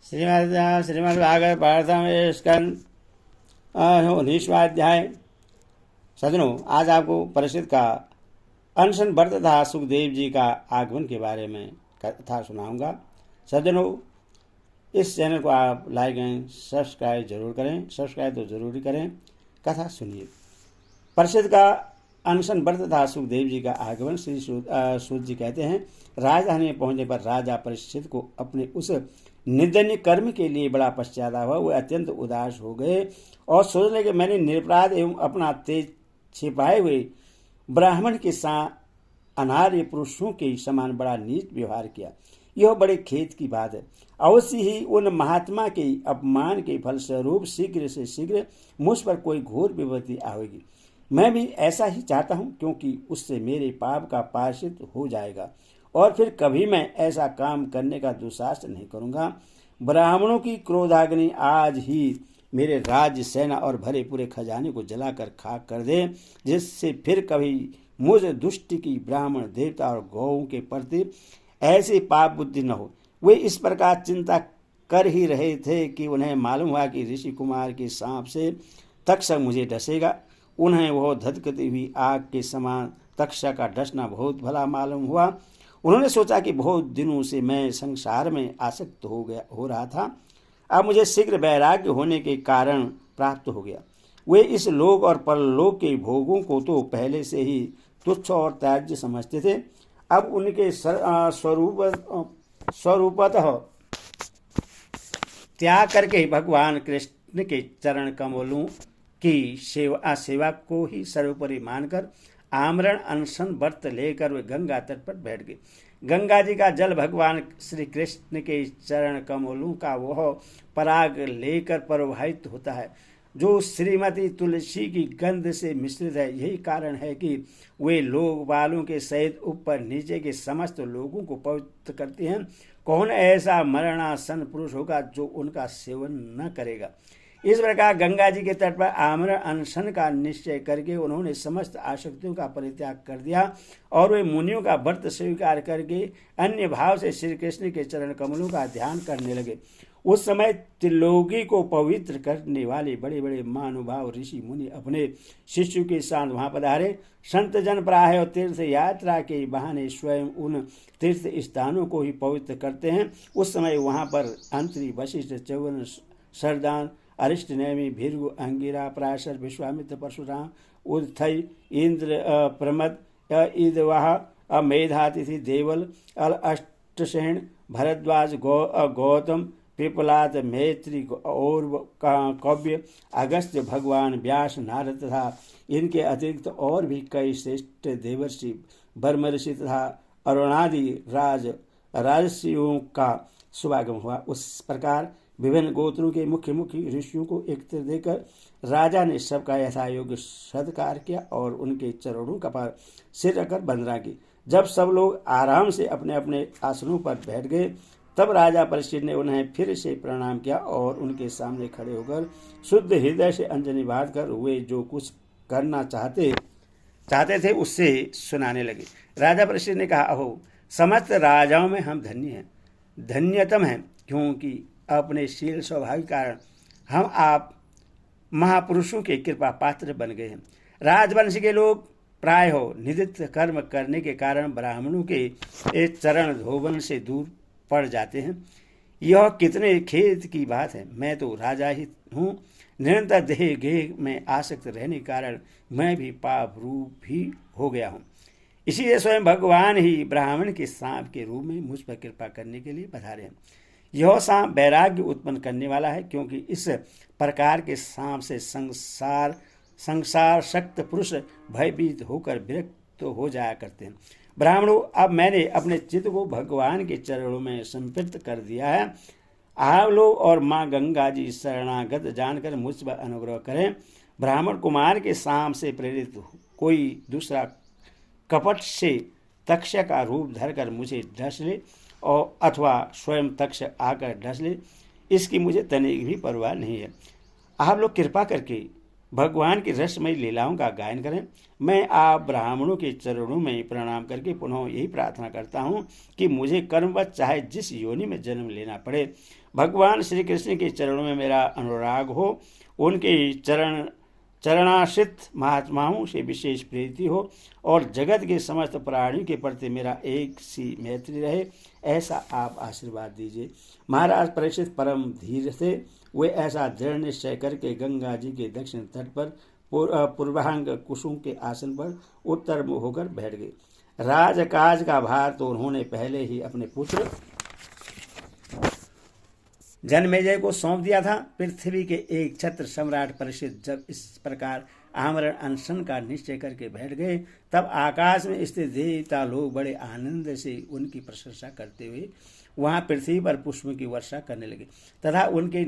श्रीमद्भागवत पाठम स्कंद 19वां अध्याय। सज्जनों, आज आपको परीक्षित का अनशन व्रत तथा सुखदेव जी का आगमन के बारे में कथा सुनाऊंगा। सज्जनों, इस चैनल को आप लाइक एंड सब्सक्राइब जरूर करें। सब्सक्राइब तो जरूरी करें। कथा सुनिए। परीक्षित का अनशन व्रत तथा सुखदेव जी का आगमन। श्री सूत जी कहते हैं, राजधानी में पहुंचने पर राजा परीक्षित को अपने उस निंदनीय कर्म के लिए बड़ा पश्चाताप हुआ। वे अत्यंत उदास हो गए और सोचने कि मैंने निरपराध एवं अपना तेज छिपाए हुए ब्राह्मण के साथ अनार्य पुरुषों के समान बड़ा नीच व्यवहार किया। यह बड़े खेद की बात है। अवश्य ही उन महात्मा के अपमान के फलस्वरूप शीघ्र से शीघ्र मुझ पर कोई घोर विपत्ति आएगी। मैं भी ऐसा ही चाहता हूँ, क्योंकि उससे मेरे पाप का प्रायश्चित हो जाएगा और फिर कभी मैं ऐसा काम करने का दुस्साहस नहीं करूंगा। ब्राह्मणों की क्रोधाग्नि आज ही मेरे राज्य, सेना और भरे पूरे खजाने को जलाकर खाक कर दे, जिससे फिर कभी मुझ दुष्ट की ब्राह्मण, देवता और गौओं के प्रति ऐसी पाप बुद्धि न हो। वे इस प्रकार चिंता कर ही रहे थे कि उन्हें मालूम हुआ कि ऋषि कुमार के सांप से तक्षक मुझे डसेगा। उन्हें वह धधकती हुई आग के समान तक्षक का डसना बहुत भला मालूम हुआ। उन्होंने सोचा कि बहुत दिनों से मैं संसार में आसक्त हो रहा था, अब मुझे शीघ्र वैराग्य होने के कारण प्राप्त हो गया। वे इस लोक और परलोक के भोगों को तो पहले से ही तुच्छ और त्याज्य समझते थे। अब उनके स्वरूपतः त्याग करके भगवान कृष्ण के चरण कमलों की सेवा को ही सर्वोपरि मानकर आमरण अनशन व्रत लेकर वे गंगा तट पर बैठ गए। गंगा जी का जल भगवान श्री कृष्ण के चरण कमलों का वह पराग लेकर प्रवाहित होता है, जो श्रीमती तुलसी की गंध से मिश्रित है। यही कारण है कि वे लोग बालों के सहित ऊपर नीचे के समस्त लोगों को पवित्र करते हैं। कौन ऐसा मरणासन पुरुष होगा जो उनका सेवन न करेगा। इस प्रकार गंगा जी के तट पर आमरण अनशन का निश्चय करके उन्होंने समस्त आसक्तियों का परित्याग कर दिया और वे मुनियों का व्रत स्वीकार करके अन्य भाव से श्री कृष्ण के चरण कमलों का ध्यान करने लगे। उस समय त्रिलोकी को पवित्र करने वाले बड़े बड़े महानुभाव ऋषि मुनि अपने शिष्यों के साथ वहां पधारे। संत जन प्राय तीर्थ यात्रा के बहाने स्वयं उन तीर्थ स्थानों को ही पवित्र करते हैं। उस समय वहां पर अंतरी, वशिष्ठ, च्यवन, सरदान, अरिष्ट, नैमी, भीर्गु, अंगिरा, पराशर, विश्वामित्र, परशुराम, उदथई, इंद्र, प्रमद, ईदवाह, मेधातिथि, देवल, अष्टसेन, भरद्वाज, गौतम, पिपलाद, मैत्री और कव्य, अगस्त्य, भगवान व्यास, नारद तथा इनके अतिरिक्त और भी कई श्रेष्ठ देवर्षि, बर्मर्षि तथा अरुणादि राजर्षियों का शुभागम हुआ। उस प्रकार विभिन्न गोत्रों के मुख्य मुख्य ऋषियों को एकत्र देकर राजा ने सबका यथायोग्य सत्कार किया और उनके चरणों का पर सिर रखकर वंदना की। जब सब लोग आराम से अपने अपने आसनों पर बैठ गए, तब राजा परीक्षित ने उन्हें फिर से प्रणाम किया और उनके सामने खड़े होकर शुद्ध हृदय से अंजलि बांधकर वे जो कुछ करना चाहते थे उससे सुनाने लगे। राजा परीक्षित ने कहा, अहो, समस्त राजाओं में हम धन्य हैं, धन्यतम हैं, क्योंकि अपने शील स्वभाव के कारण हम आप महापुरुषों के कृपा पात्र बन गए हैं। राजवंश के लोग प्राय हो निदित कर्म करने के कारण ब्राह्मणों के चरण धोवन से दूर पड़ जाते हैं। यह कितने खेद की बात है। मैं तो राजा ही हूँ। निरंतर देह गेह में आसक्त रहने के कारण मैं भी पाप रूप ही हो गया हूँ। इसीलिए स्वयं भगवान ही ब्राह्मण के सांप के रूप में मुझ पर कृपा करने के लिए पधारे हैं। यह सांप वैराग्य उत्पन्न करने वाला है, क्योंकि इस प्रकार के सांप से संसार शक्त पुरुष भयभीत होकर विरक्त हो जाया करते हैं। ब्राह्मणों, अब मैंने अपने चित्त को भगवान के चरणों में समर्पित कर दिया है। आप लोग और माँ गंगा जी शरणागत जानकर मुझ पर अनुग्रह करें। ब्राह्मण कुमार के सांप से प्रेरित कोई दूसरा कपट से तक्षक का रूप धरकर मुझे डस ले और अथवा स्वयं तक्षक आकर डस ले, इसकी मुझे तनिक भी परवाह नहीं है। आप लोग कृपा करके भगवान की रसमयी लीलाओं का गायन करें। मैं आप ब्राह्मणों के चरणों में प्रणाम करके पुनः यही प्रार्थना करता हूँ कि मुझे कर्मवश चाहे जिस योनि में जन्म लेना पड़े, भगवान श्री कृष्ण के चरणों में मेरा अनुराग हो, उनके चरणाश्रित महात्माओं से विशेष प्रीति हो और जगत के समस्त प्राणियों के प्रति मेरा एक सी मैत्री रहे, ऐसा आप आशीर्वाद दीजिए। महाराज परीक्षित परम धीर थे। वे ऐसा दृढ़ निश्चय करके गंगा जी के दक्षिण तट पर पूर्वांग कुसुम के आसन पर उत्तर मुख होकर बैठ गए। राजकाज का भार तो उन्होंने पहले ही अपने पुत्र जन्मेजय को सौंप दिया था। पृथ्वी के एक छत्र सम्राट परीक्षित जब इस प्रकार आमरण अनशन का निश्चय करके बैठ गए, तब आकाश में स्थित देवता लोग बड़े आनंद से उनकी प्रशंसा करते हुए वहां पृथ्वी पर पुष्पों की वर्षा करने लगे तथा उनके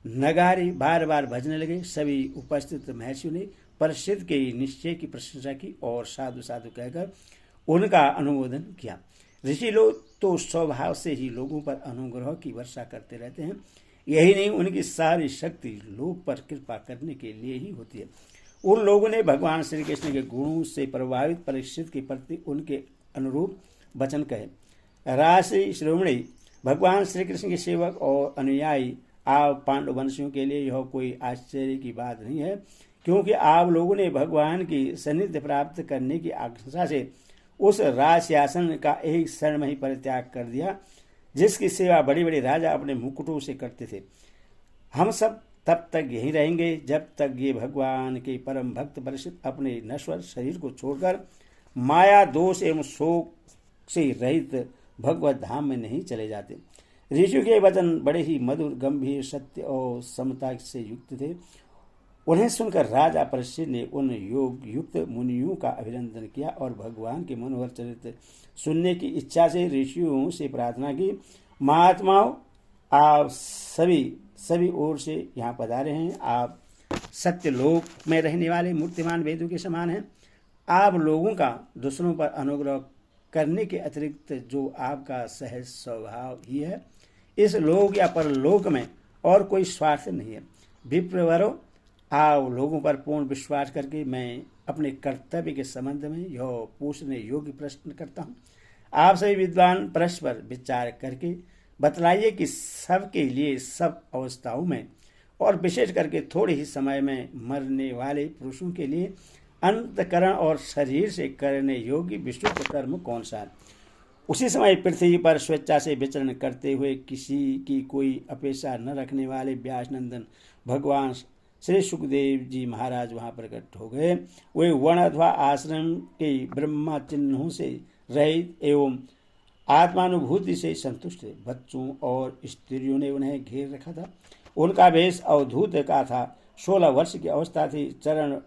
नगारे बार बार बजने लगे। सभी उपस्थित महर्षियों ने परीक्षित के निश्चय की प्रशंसा की और साधु साधु कहकर उनका अनुमोदन किया। ऋषि लोग तो स्वभाव से ही लोगों पर अनुग्रह की वर्षा करते रहते हैं। यही नहीं, उनकी सारी शक्ति लोग पर कृपा करने के लिए ही होती है। उन लोगों ने भगवान श्री कृष्ण के गुणों से प्रभावित परीक्षित के प्रति उनके अनुरूप वचन कहे। राशि श्रोमणी भगवान श्री कृष्ण के सेवक और अनुयायी आप पांडववंशियों के लिए यह कोई आश्चर्य की बात नहीं है, क्योंकि आप लोगों ने भगवान की सानिध्य प्राप्त करने की आकांक्षा से उस राज शासन का एक क्षण में ही परित्याग कर दिया, जिसकी सेवा बड़े बड़े राजा अपने मुकुटों से करते थे। हम सब तब तक यहीं रहेंगे जब तक ये भगवान के परम भक्त परीक्षित अपने नश्वर शरीर को छोड़कर माया दोष एवं शोक से रहित भगवत धाम में नहीं चले जाते। ऋषि के वचन बड़े ही मधुर, गंभीर, सत्य और समता से युक्त थे। उन्हें सुनकर राजा परीक्षित ने उन योग युक्त मुनियों का अभिनंदन किया और भगवान के मनोहर चरित्र सुनने की इच्छा से ऋषियों से प्रार्थना की, महात्माओं, आप सभी ओर से यहाँ पधारे हैं। आप सत्यलोक में रहने वाले मूर्तिमान वेदों के समान हैं। आप लोगों का दूसरों पर अनुग्रह करने के अतिरिक्त जो आपका सहज स्वभाव ही है, इस लोक या परलोक में और कोई स्वार्थ नहीं है। विप्रवरों, आप लोगों पर पूर्ण विश्वास करके मैं अपने कर्तव्य के संबंध में यह पूछने योग्य प्रश्न करता हूँ। आप सभी विद्वान परस्पर विचार करके बतलाइए कि सबके लिए सब अवस्थाओं में और विशेष करके थोड़े ही समय में मरने वाले पुरुषों के लिए अंतकरण और शरीर से करने योग्य विशुद्ध कर्म कौन सा है। उसी समय पृथ्वी पर स्वेच्छा से विचरण करते हुए किसी की कोई अपेक्षा न रखने वाले व्यासनंदन भगवान श्री सुखदेव जी महाराज वहां प्रकट हो गए। वे वर्ण अथवा आश्रम के ब्रह्मा चिन्हों से रहित एवं आत्मानुभूति से संतुष्ट थे। बच्चों और स्त्रियों ने उन्हें घेर रखा था। उनका वेश अवधूत का था। 16 वर्ष की अवस्था थी। चरण,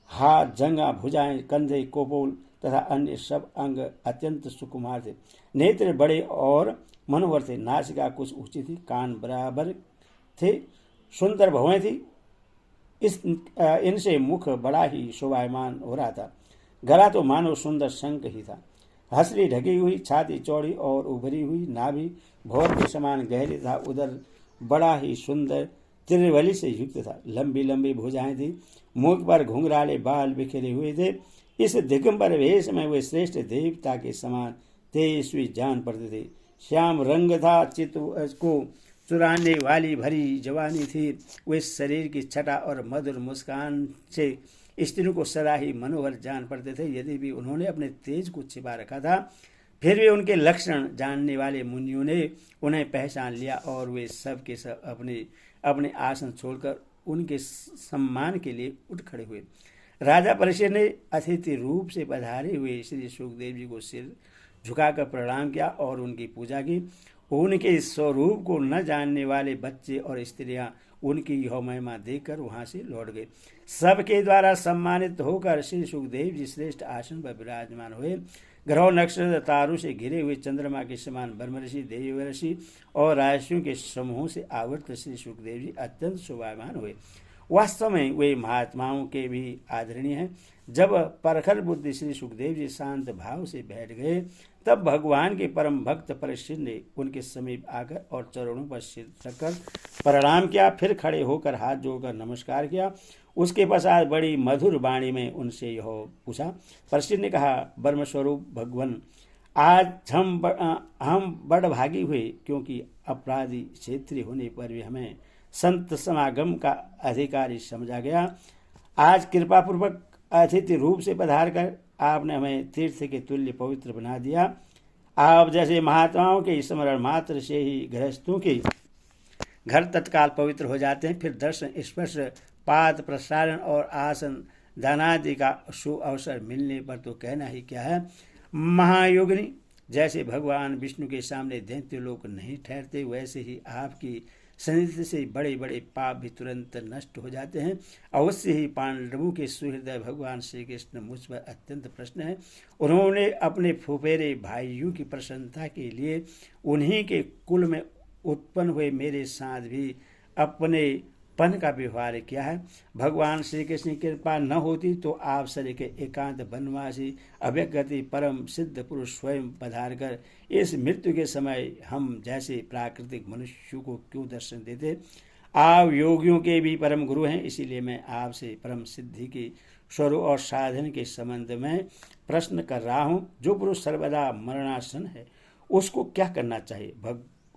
हाथ, जंघा, भुजाएं, कंधे, कोपोल तथा अन्य सब अंग अत्यंत सुकुमार थे। नेत्र बड़े और मनोहर थे। नासिका कुछ ऊंची थी। कान बराबर थे। सुंदर भौहें थी। इनसे मुख बड़ा ही शोभायमान हो रहा था। गला तो मानो सुंदर शंख ही था। हंसली ढकी हुई, छाती चौड़ी और उभरी हुई, नाभि भौर के समान गहरी था। उधर बड़ा ही सुंदर त्रिवली से युक्त था। लंबी लंबी भुजाएं थी। मुख पर घुंघराले बाल बिखरे हुए थे। इस दिगंबर वेश में वे श्रेष्ठ देवता के समान तेजस्वी जान पड़ते थे। श्याम रंग था। चित्त को चुराने वाली भरी जवानी थी। वे शरीर की छटा और मधुर मुस्कान से स्त्रियों को सदा ही मनोहर जान पड़ते थे। यदि भी उन्होंने अपने तेज को छिपा रखा था, फिर भी उनके लक्षण जानने वाले मुनियों ने उन्हें पहचान लिया और वे सब के सब अपने अपने आसन छोड़कर उनके सम्मान के लिए उठ खड़े हुए। राजा परीक्षित ने अतिथि रूप से पधारे हुए श्री सुखदेव जी को सिर झुकाकर प्रणाम किया और उनकी पूजा की। उनके स्वरूप को न जानने वाले बच्चे और स्त्रियां उनकी यह महिमा देखकर वहां से लौट गए। सबके द्वारा सम्मानित होकर श्री सुखदेव जी श्रेष्ठ आसन पर विराजमान हुए। ग्रह, नक्षत्र, तारों से घिरे हुए चंद्रमा के समान ब्रह्मर्षि, देवर्षि और राशियों के समूहों से आवृत श्री सुखदेव जी अत्यंत शोभायमान हुए। वास्तव में वे महात्माओं के भी आदरणीय हैं। जब परखर बुद्धि श्री सुखदेव जी शांत भाव से बैठ गए, तब भगवान के परम भक्त परीक्षित ने उनके समीप आकर और चरणों पर सिर रखकर प्रणाम किया। फिर खड़े होकर हाथ जोड़कर नमस्कार किया। उसके पश्चात बड़ी मधुर वाणी में उनसे यह पूछा। परीक्षित ने कहा, ब्रह्मस्वरूप भगवान, आज हम बड़भागी हुए, क्योंकि अपराधी क्षेत्रीय होने पर भी हमें संत समागम का अधिकारी समझा गया। आज कृपापूर्वक अतिथि रूप से पधार कर आपने हमें तीर्थ के तुल्य पवित्र बना दिया। आप जैसे महात्माओं के स्मरण मात्र से ही गृहस्थों के घर तत्काल पवित्र हो जाते हैं। फिर दर्शन, स्पर्श, पाद प्रसारण और आसन दानादि का शुभ अवसर मिलने पर तो कहना ही क्या है। महायोगिनी, जैसे भगवान विष्णु के सामने दैत्य लोग नहीं ठहरते, वैसे ही आपकी सन्निधि से बड़े बड़े पाप भी तुरंत नष्ट हो जाते हैं। अवश्य ही पांडवों के सुहृदय भगवान श्री कृष्ण मुझ पर अत्यंत प्रसन्न है। उन्होंने अपने फुफेरे भाइयों की प्रसन्नता के लिए उन्हीं के कुल में उत्पन्न हुए मेरे साथ भी अपने पन का व्यवहार किया है। भगवान श्री कृष्ण की कृपा न होती तो आप शरीर के एकांत वनवासी अव्यगति परम सिद्ध पुरुष स्वयं पधार कर इस मृत्यु के समय हम जैसे प्राकृतिक मनुष्यों को क्यों दर्शन देते। आप योगियों के भी परम गुरु हैं, इसीलिए मैं आपसे परम सिद्धि के स्वरूप और साधन के संबंध में प्रश्न कर रहा हूँ। जो पुरुष सर्वदा मरणासन है उसको क्या करना चाहिए।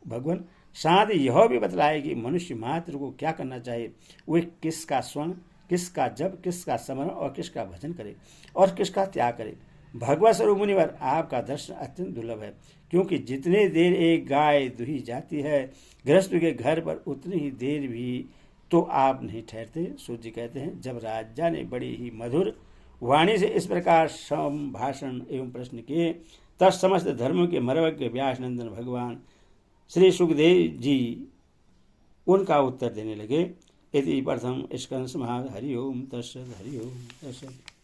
भगवान साथ यह भी बतलाए कि मनुष्य मात्र को क्या करना चाहिए। वे किसका स्वर्ण, किसका जप, किसका स्मरण और किसका भजन करे और किसका त्याग करे। भगवत स्वरूप मुनिवर, आपका दर्शन अत्यंत दुर्लभ है, क्योंकि जितने देर एक गाय दुही जाती है गृहस्थ के घर पर, उतनी ही देर भी तो आप नहीं ठहरते। सूर्य जी कहते हैं, जब राजा ने बड़ी ही मधुर वाणी से इस प्रकार संभाषण एवं प्रश्न किए, तब समस्त धर्मों के मर्मज्ञ व्यास नंदन भगवान श्री सुखदेव जी उनका उत्तर देने लगे। इति प्रथम स्कंद समाप्त। हरि ओम तत्सत्। हरि ओम तत्सत्।